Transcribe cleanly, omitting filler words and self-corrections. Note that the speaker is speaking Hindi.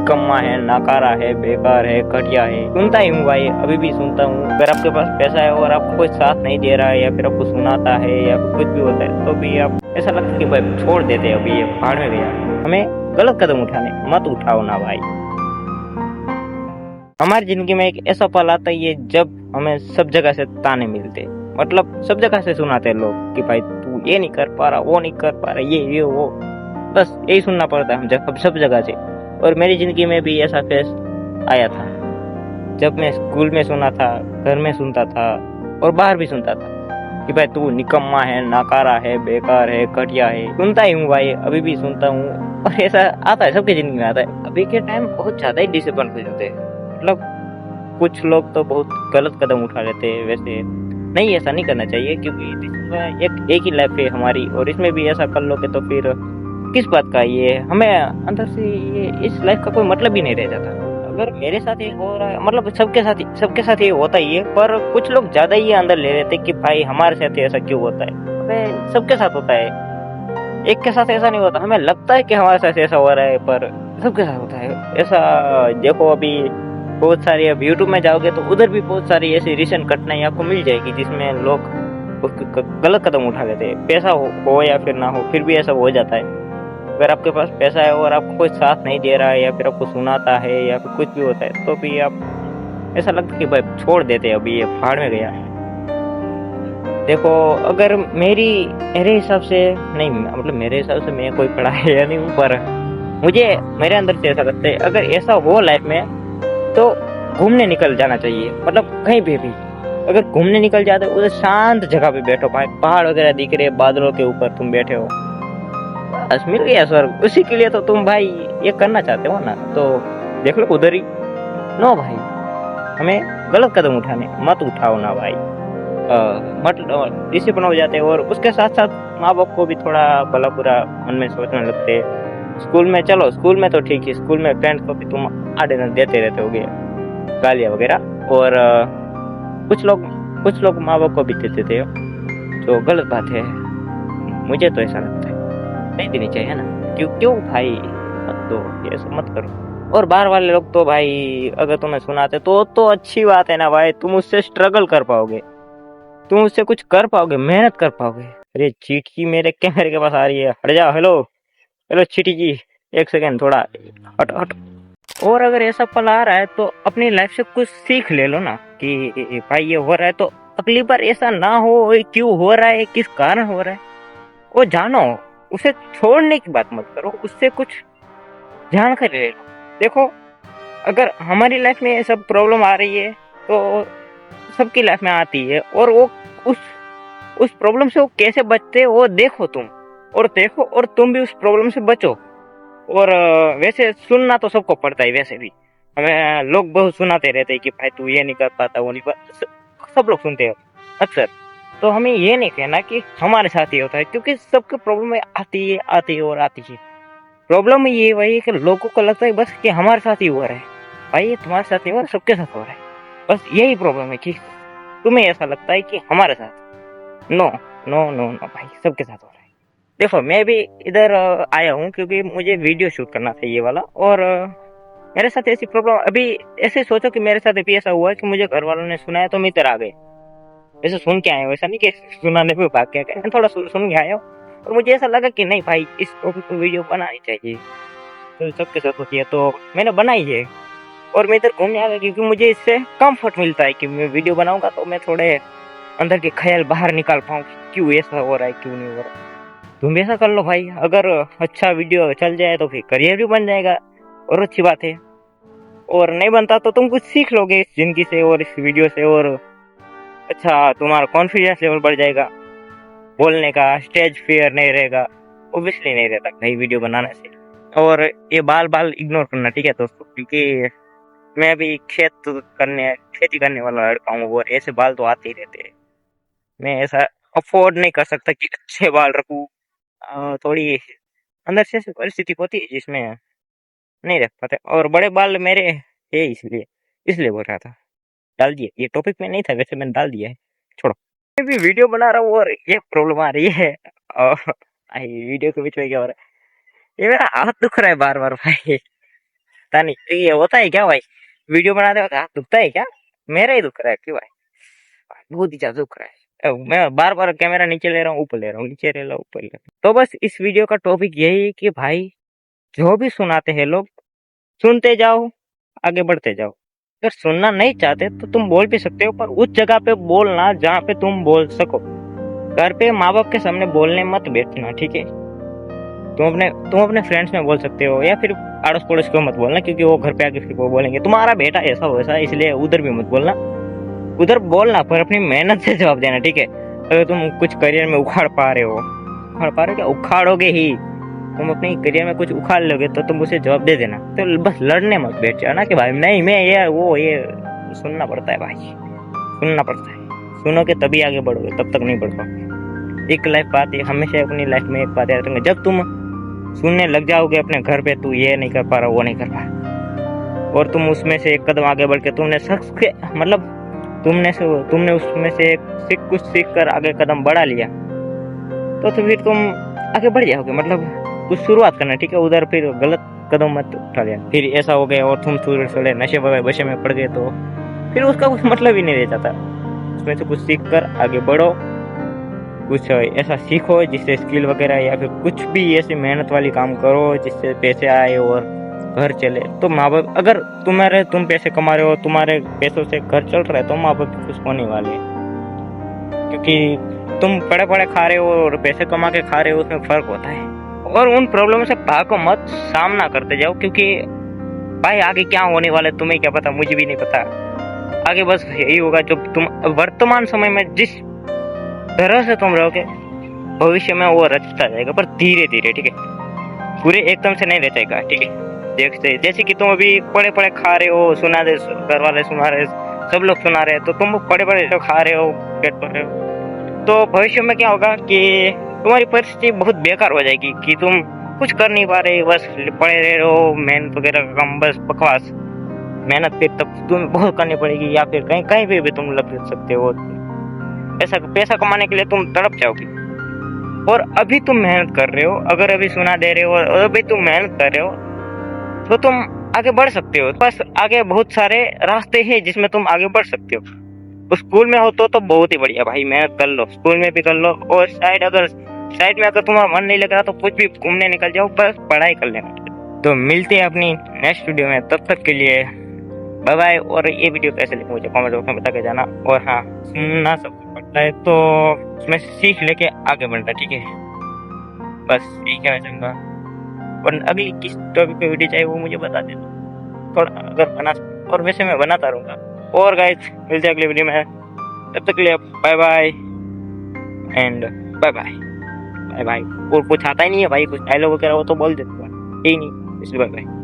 निकम्मा है, नाकारा है, बेकार है, घटिया है। सुनता ही हूँ भाई, अभी भी सुनता हूँ। अगर आपके पास पैसा है और आपको कोई साथ नहीं दे रहा है या फिर आपको सुनाता है या फिर कुछ भी होता है तो भी आप ऐसा लगता है कि भाई छोड़ देते हैं, अभी ये भाड़ में गया। हमें गलत कदम उठाने मत उठाओ ना भाई। हमारी जिंदगी में एक ऐसा पल आता है जब हमें सब जगह से ताने मिलते, मतलब सब जगह से सुनाते हैं लोग कि भाई तू ये नहीं कर पा रहा, वो नहीं कर पा रहा, ये वो, बस यही सुनना पड़ता है हम सब जगह से। और मेरी जिंदगी में भी ऐसा फेस आया था जब मैं स्कूल में सुना था, घर में सुनता था और बाहर भी सुनता था कि भाई तू निकम्मा है, नाकारा है, बेकार है, घटिया है। सुनता ही हूँ भाई, अभी भी सुनता हूँ। और ऐसा आता है, सबकी जिंदगी में आता है। अभी के टाइम बहुत ज्यादा ही डिसअपॉइंट हो जाते हैं, मतलब कुछ लोग तो बहुत गलत कदम उठा लेते हैं। वैसे नहीं, ऐसा नहीं करना चाहिए क्योंकि एक ही लाइफ है हमारी, और इसमें भी ऐसा कर लोगे तो फिर किस बात का ये हमें अंदर से ये इस लाइफ का कोई मतलब ही नहीं रह जाता। अगर मेरे साथ ये हो रहा है, मतलब सबके साथ ये होता ही है, पर कुछ लोग ज्यादा ही अंदर ले लेते कि भाई हमारे साथ ऐसा क्यों होता है। अबे सबके साथ होता है, एक के साथ ऐसा नहीं होता। हमें लगता है कि हमारे साथ ऐसा हो रहा है पर सबके साथ होता है ऐसा। देखो अभी बहुत सारी, अब यूट्यूब में जाओगे तो उधर भी बहुत सारी ऐसी रिसेंट घटनाएं आपको मिल जाएगी जिसमें लोग गलत कदम उठा लेते हैं। पैसा हो या फिर ना हो, फिर भी ऐसा हो जाता है। अगर आपके पास पैसा है और आपको कोई साथ नहीं दे रहा है या फिर आपको सुनाता है या फिर कुछ भी होता है तो भी आप ऐसा लगता है कि भाई छोड़ देते हैं, अभी ये भाड़ में गया। देखो अगर मेरे हिसाब से नहीं, मतलब मेरे हिसाब से मैं कोई पढ़ा है या नहीं हूँ, पर मुझे मेरे अंदर से ऐसा लगता है अगर ऐसा हो लाइफ में तो घूमने निकल जाना चाहिए। मतलब कहीं पे भी अगर घूमने निकल जाते हो उधर शांत जगह पे बैठो भाई, पहाड़ वगैरह दिख रहे, बादलों के ऊपर तुम बैठे हो, बस मिल गया स्वर्ग। उसी के लिए तो तुम भाई ये करना चाहते हो ना, तो देख लो उधर ही। नो भाई, हमें गलत कदम उठाने मत उठाओ ना भाई। मतलब डिसिप्लिन हो जाते हैं और उसके साथ साथ माँ बाप को भी थोड़ा भला बुरा मन में सोचने लगते हैं। स्कूल में चलो, स्कूल में तो ठीक है, स्कूल में फ्रेंड्स को भी तुम आधे दिन देते रहते होगे गालियाँ वगैरह, और कुछ लोग माँ बाप को भी देते थे, जो गलत बात है। मुझे तो ऐसा लगता है नहीं देनी चाहिए ना। क्यों भाई, मत दो, ये सब मत करो। और बाहर वाले लोग तो भाई अगर तुम्हें सुनाते तो अच्छी बात है ना भाई, तुम उससे स्ट्रगल कर पाओगे, तुम उससे कुछ कर पाओगे, मेहनत कर पाओगे। अरे चीटी मेरे कैमरे के पास आ रही है, हट जाओ। हेलो हेलो चीटी जी, एक सेकेंड, थोड़ा हट हट। और अगर ऐसा पल आ रहा है तो अपनी लाइफ से कुछ सीख ले लो ना कि भाई ये हो रहा है तो अगली बार ऐसा ना हो। क्यों हो रहा है, किस कारण हो रहा है वो जानो, उसे छोड़ने की बात मत करो, उससे कुछ जानकारी ले लो। देखो अगर हमारी लाइफ में ये सब प्रॉब्लम आ रही है तो सबकी लाइफ में आती है, और वो उस उस प्रॉब्लम से वो कैसे बचते हैं वो देखो तुम, और देखो और तुम भी उस प्रॉब्लम से बचो। और वैसे सुनना तो सबको पड़ता है, वैसे भी हमें लोग बहुत सुनाते रहते हैं कि भाई तू ये नहीं कर पाता, वो नहीं पाता, सब लोग सुनते हैं अक्सर। तो हमें ये नहीं कहना कि हमारे साथ ही होता है, क्योंकि सबके प्रॉब्लम आती है और आती है। प्रॉब्लम ये वही है कि लोगों को लगता है बस कि हमारे साथ ही हो रहा है। भाई ये तुम्हारे साथ नहीं हो रहा, सबके साथ हो रहा है। बस यही प्रॉब्लम है कि तुम्हें ऐसा लगता है कि हमारे साथ। नो नो नो नो भाई, सबके साथ हो रहा है। देखो मैं भी इधर आया हूँ क्योंकि मुझे वीडियो शूट करना था ये वाला, और मेरे साथ ऐसी प्रॉब्लम अभी, ऐसे सोचो कि मेरे साथ अभी ऐसा हुआ है कि मुझे घर वालों ने सुनाया तो मैं इधर आ गए। वैसे सुन के आए हो, ऐसा नहीं कि सुनाने पे भाग के गए, थोड़ा सुन के आए हो। और मुझे ऐसा लगा कि नहीं भाई इस टॉपिक पे वीडियो बनानी चाहिए, तो सबके साथ होती है, तो मैंने बनाई है। और मैं इधर घूमने आ गया क्योंकि मुझे इससे कंफर्ट मिलता है कि मैं वीडियो बनाऊंगा तो मैं थोड़े अंदर के ख्याल बाहर निकाल पाऊँ, क्यों ऐसा हो रहा है, क्यों नहीं हो रहा है। तुम भी ऐसा कर लो भाई, अगर अच्छा वीडियो चल जाए तो फिर करियर भी बन जाएगा, और अच्छी बात है। और नहीं बनता तो तुम कुछ सीख लोगे इस जिंदगी से और इस वीडियो से, और अच्छा तुम्हारा कॉन्फिडेंस लेवल बढ़ जाएगा, बोलने का स्टेज फियर नहीं रहेगा, ऑब्वियसली नहीं रहता नई वीडियो बनाने से। और ये बाल बाल इग्नोर करना, ठीक है दोस्तों, क्योंकि मैं अभी खेती करने वाला लड़का हूँ और ऐसे बाल तो आते ही रहते हैं। मैं ऐसा अफोर्ड नहीं कर सकता कि अच्छे बाल रखूं। थोड़ी अंदर से ऐसी परिस्थिति होती है जिसमें नहीं रख पाते, और बड़े बाल मेरे है, इसलिए इसलिए बोल रहा था। डाल दिए, ये टॉपिक में नहीं था वैसे, मैंने डाल दिया है, छोड़ो। मैं भी वीडियो बना रहा हूँ और ये प्रॉब्लम आ रही है, और वीडियो के बीच में क्या हो रहा है, ये मेरा हाथ दुख रहा है बार बार भाई। पता नहीं ये होता है क्या भाई, वीडियो बनाते वक्त हाथ दुखता है क्या? मेरा ही दुख रहा है क्यों भाई, बहुत ही ज्यादा दुख रहा है। मैं बार बार कैमरा नीचे ले रहा हूँ, ऊपर ले रहा हूँ, नीचे ले रहा हूँ, ऊपर ले रहा हूँ। तो बस इस वीडियो का टॉपिक यही है कि भाई जो भी सुनाते हैं लोग, सुनते जाओ, आगे बढ़ते जाओ। अगर सुनना नहीं चाहते तो तुम बोल भी सकते हो, पर उस जगह पे बोलना जहाँ पे तुम बोल सको। घर पे माँ बाप के सामने बोलने मत बैठना, ठीक है? तुम अपने फ्रेंड्स में बोल सकते हो, या फिर अड़ोस पड़ोस को मत बोलना, क्योंकि वो घर पे आके फिर वो बोलेंगे तुम्हारा बेटा ऐसा वैसा, इसलिए उधर भी मत बोलना। उधर बोलना पर अपनी मेहनत से जवाब देना, ठीक है? अगर तुम कुछ करियर में उखाड़ पा रहे हो क्या, उखाड़ोगे ही, तुम अपनी करियर में कुछ उखाड़ लोगे तो तुम उसे जवाब दे देना। तो बस लड़ने मत बैठ जाओ ना कि भाई नहीं मैं ये सुनना पड़ता है भाई, सुनना पड़ता है। सुनोगे तभी आगे बढ़ोगे, तब तक नहीं बढ़ पाओगे। एक लाइफ बात है, हमेशा अपनी लाइफ में एक बात याद रखना, जब तुम सुनने लग जाओगे अपने घर पे तू ये नहीं कर पा रहा, वो नहीं कर पा रहा, और तुम उसमें से एक कदम आगे बढ़ के तुमने शख्स के मतलब तुमने उसमें से कुछ सीख कर आगे कदम बढ़ा लिया, तो फिर तुम आगे बढ़ जाओगे। मतलब कुछ शुरुआत करना, ठीक है? उधर फिर गलत कदम मत उठा लिया, फिर ऐसा हो गया और तुम थोड़े नशे वशे में पड़ गए तो फिर उसका कुछ मतलब ही नहीं रह जाता। उसमें से कुछ सीख कर आगे बढ़ो, कुछ ऐसा सीखो जिससे स्किल वगैरह या फिर कुछ भी ऐसी मेहनत वाली काम करो जिससे पैसे आए और घर चले। तो माँ बाप, अगर तुम पैसे कमा रहे हो, तुम्हारे पैसों से घर चल रहा है, तो माँ बाप खुश होने वाले हैं। क्योंकि तुम पड़े पड़े खा रहे हो और पैसे कमा के खा रहे हो, उसमें फर्क होता है। और उन प्रॉब्लम से भागो मत, सामना करते जाओ, क्योंकि भाई आगे क्या होने वाला है तुम्हें क्या पता, मुझे भी नहीं पता। आगे बस यही होगा, जो तुम वर्तमान समय में जिस तरह से तुम रहोगे, भविष्य में वो रचता जाएगा, पर धीरे धीरे, ठीक है? पूरे एकदम से नहीं रह जाएगा, ठीक है? जैसे कि तुम अभी पड़े पड़े खा रहे हो, सुना दे घर वाले सुना रहे, सब लोग सुना रहे, तो तुम पड़े पड़े जो खा रहे हो, पेट भर रहे हो, तो भविष्य में क्या होगा कि तुम्हारी परिस्थिति बहुत बेकार हो जाएगी, कि तुम कुछ कर नहीं पा रहे, बस पड़े रह रहे हो, मेहनत वगैरह का काम, बस बकवास मेहनत फिर तब तुम्हें बहुत करनी पड़ेगी, या फिर कहीं कहीं पे भी तुम लग सकते हो। ऐसा पैसा कमाने के लिए तुम तड़प जाओगे, और अभी तुम मेहनत कर रहे हो, अगर अभी सुना दे रहे हो और अभी तुम मेहनत कर रहे हो, तो तुम आगे बढ़ सकते हो। बस आगे बहुत सारे रास्ते हैं जिसमें तुम आगे बढ़ सकते हो। तो स्कूल में हो तो बहुत ही बढ़िया भाई, मेहनत कर लो, स्कूल में भी कर लो, और साइड में अगर तुम्हारा मन नहीं लग रहा तो कुछ भी घूमने निकल जाओ, बस पढ़ाई कर लेना। तो मिलते हैं अपनी नेक्स्ट वीडियो में, तब तक के लिए बाय बाय। और ये वीडियो कैसे लगी मुझे कमेंट बॉक्स में बता के जाना। और हाँ, सुनना सबको पड़ता है, तो उसमें सीख लेके आगे बढ़ना, ठीक है? बस यही कहना चाहूँगा। और अभी किस टॉपिक पे वीडियो चाहिए वो मुझे बता देना, थोड़ा अगर बना, और वैसे मैं बनाता रहूँगा। और गाइस मिलते हैं अगले वीडियो में, तब तक के लिए bye bye and bye bye bye bye. और कुछ आता ही नहीं है भाई, कुछ डायलॉग वगैरह वो तो बोल देता हूँ, यही नहीं, इसलिए बाय बाय।